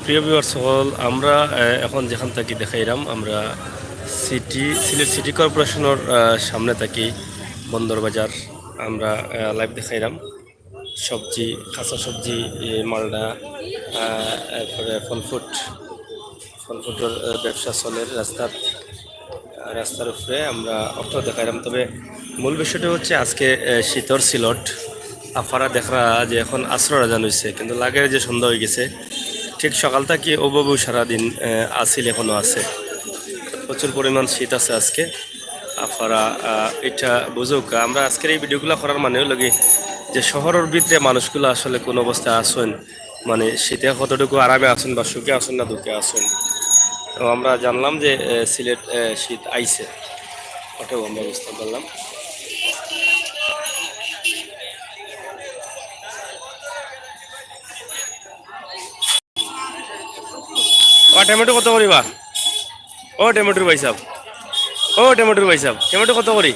প্রিয় ভিউয়ার্স সকল আমরা এখন যেখান থাকি দেখাইলাম আমরা সিলেট সিটি কর্পোরেশনের সামনে থাকি বন্দর বাজার আমরা লাইভ দেখাইলাম সবজি কাঁচা সবজি মালডা এরপরে ফলফুটের ব্যবসা চলে রাস্তার উপরে আমরা অটো দেখাইলাম। তবে মূল বিষয়টা হচ্ছে আজকে শীতর সিলট আফারা দেখরা যে এখন আশ্রয় রাজান হয়েছে, কিন্তু লাগে যে সন্ধ্যা হয়ে গেছে। ঠিক সকাল থেকে ওভাবেও সারাদিন আসিল এখনও আছে, প্রচুর পরিমাণ শীত আছে আজকে। আপনারা এটা বুঝুক, আমরা আজকের এই ভিডিওগুলো করার মানেও লাগে যে শহরের ভিতরে মানুষগুলো আসলে কোন অবস্থায় আসেন, মানে শীতে কতটুকু আরামে আসেন বা সুখে আসেন না দুঃখে আসেন। তো আমরা জানলাম যে সিলেট শীত আইছে, ওটাও আমরা বুঝতে পারলাম। ও টমেটো কত করিবা? ও টমেটোর পয়সা, ও টমেটোর পয়সা, টমেটো কত করি?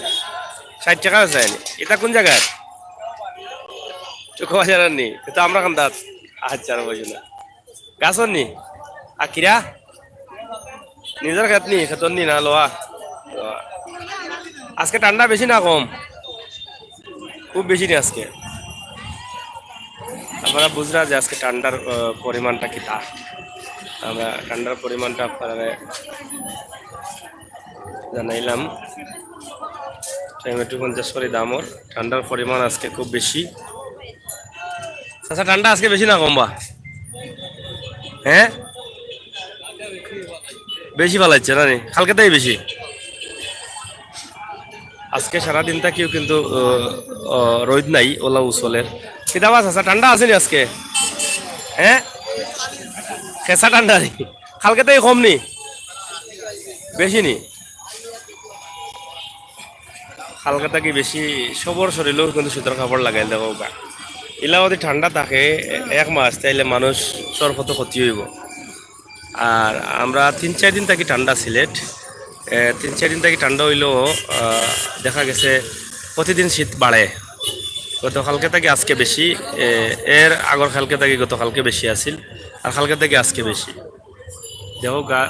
60 টাকা আছে। এটা কোন জায়গায়? চোখ বাজার নি তো আমরা খান দাঁত। আচ্ছা বুঝি না গাছর নি আর কিরা নিজের খেত নি খেতর নি না লোয়া। আজকে ঠান্ডা বেশি না কম? খুব বেশি নি আজকে। আপনারা বুঝরা যে আজকে ঠান্ডার পরিমাণটা কি তা আমরা ঠান্ডার পরিমাণটা আপনারা জানাইলাম। টমেটো 50 করে দামর, ঠান্ডার পরিমাণ আজকে খুব বেশি। আচ্ছা ঠান্ডা আজকে বেশি না কম বা? হ্যাঁ বেশি ভালো হচ্ছে না নি, কালকে তাই বেশি। আজকে সারাদিন থাকিও কিন্তু রোদ নাই, ওলা উচলের কিতাব আছে। ঠান্ডা আছে নি আজকে? হ্যাঁ খেসা ঠান্ডা নি, কালকে তাই কম নি বেশি নি? হালকা থাকি বেশি সবর শরীরেও কিন্তু শীতের কাপড় লাগাই দেখো গা। এলা যদি ঠান্ডা থাকে 1 মাস তাইলে মানুষ সর্বত ক্ষতি হইব। আর আমরা 3-4 দিন থাকি ঠান্ডা সিলেট, 3-4 দিন থাকি ঠান্ডা হইলেও দেখা গেছে প্রতিদিন শীত বাড়ে। গতকালকে থেকে আজকে বেশি, এর আগর কালকে থেকে গতকালকে বেশি আছিল, আর কালকে থেকে আজকে বেশি। দেখো গা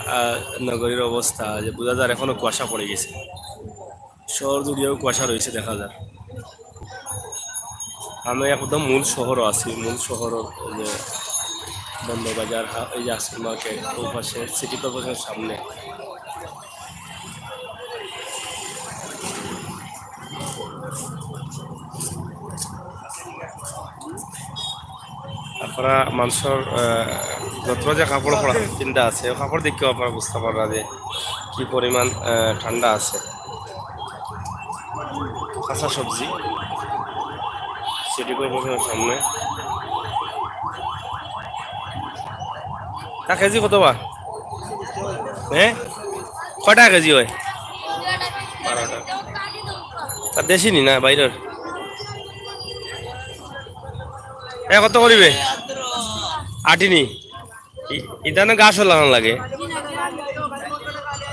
নগরীর অবস্থা যে বোঝা যায় এখনো কুয়াশা পড়ে গেছে, শহর জুড়িয়েও কুয়াশা রয়েছে দেখা যায়। আমি একদম মূল শহরও আছি, মূল শহরের যে বন্দরবাজার এই যে আসল মার্কেট ওই পাশে সিটি কর্পোরেশনের সামনে। আপনারা মানুষের যত যে কাপড় পরা চিন্তা আছে ওই কাপড় দেখেও আপনারা বুঝতে পারবা যে কি পরিমাণ ঠান্ডা আছে। কাঁচা সবজি সিটি কর্পোরেশনের সামনে। তা কেজি কত বা? হ্যাঁ কয় টাকা কেজি হয়? 12 টাকা। তা দেশি নি না বাইরের? কত করিবে? আটিনি ইদানে গাছ লাগানো লাগে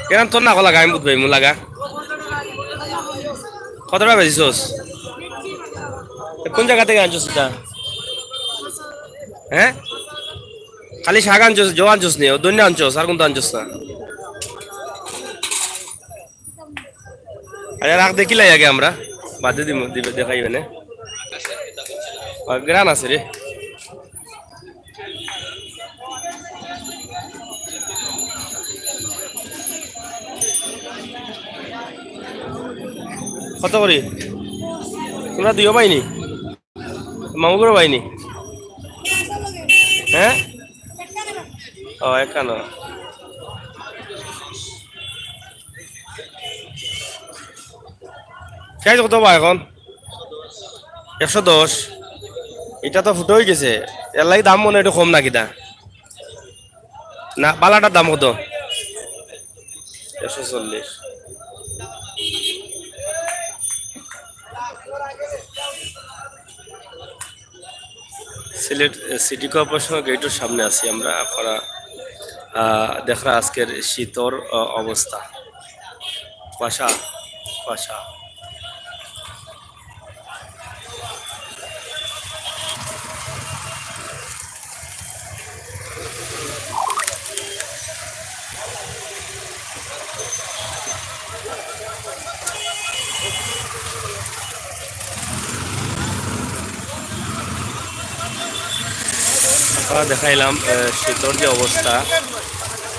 কেন তোর না লাগা আমি বুঝবাই মু লাগা কত টাকা বেচিস? কোন জায়গা থেকে আনছোস এটা? হ্যাঁ খালি শাক আনছোস, জো আনছোস নি, দৈন্য আনছোস আর কোনটা আনছোস না? আরে রাখ দেখিলাই আগে আমরা বাদে দিবে দেখাইবে না গ্রান আছে রে। কত করি তোমরা দিও পাইনি? মামুগুলো পাইনি? হ্যাঁ ও একানো। পেঁয়াজ কত বা এখন? 110। এটা তো ফুটো হয়ে গেছে, এর লাগে দাম মনে একটু কম নাকি দা না? বালাটার দাম কত? 140। সিলেট সিটি কর্পোরেশনের গেটের সামনে আছি আমরা। আপনারা দেখরা আজকের শীতর অবস্থা, কুয়াশা কুয়াশা। আপনারা দেখাইলাম শীতর যে অবস্থা,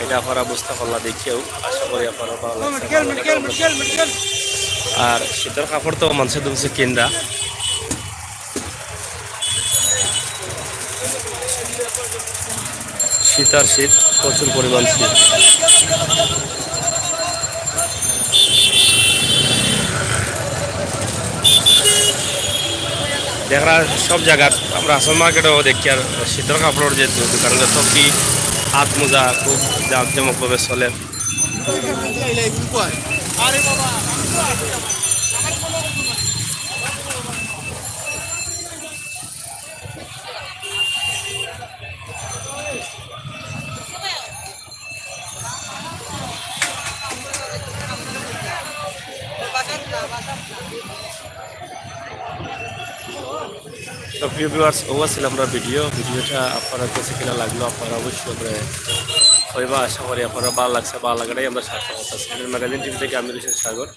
এটা আপনারা বুঝতে পারলা দেখেও আশা করি আপনারা ভালো লাগছে, ভালো লাগলে আর শীতের কাপড় তো মানুষের দুমছে কিনরা শীত আর শীত প্রচুর পরিমাণ শীত। দেখা সব জায়গার আমরা আসল মার্কেটেও দেখি আর শীতের কাপড়ের যে দোকান যত কি হাত মোজা খুব জাঁকজমকভাবে চলে। তো প্রিয় ভিউয়ার্স ও ছিল আমরা ভিডিওটা আপনার কাছে কিনা লাগলো আপনারা অবশ্যই করে হইবা, আশা করি আপনারা ভালো লাগছে, ভালো লাগাটাই আমরা সার্থকতা। সিলেট ম্যাগাজিন টিভি থেকে আমি রয়েছেন সাগর।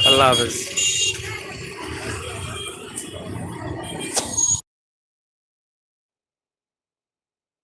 আল্লাহ হাফেজ।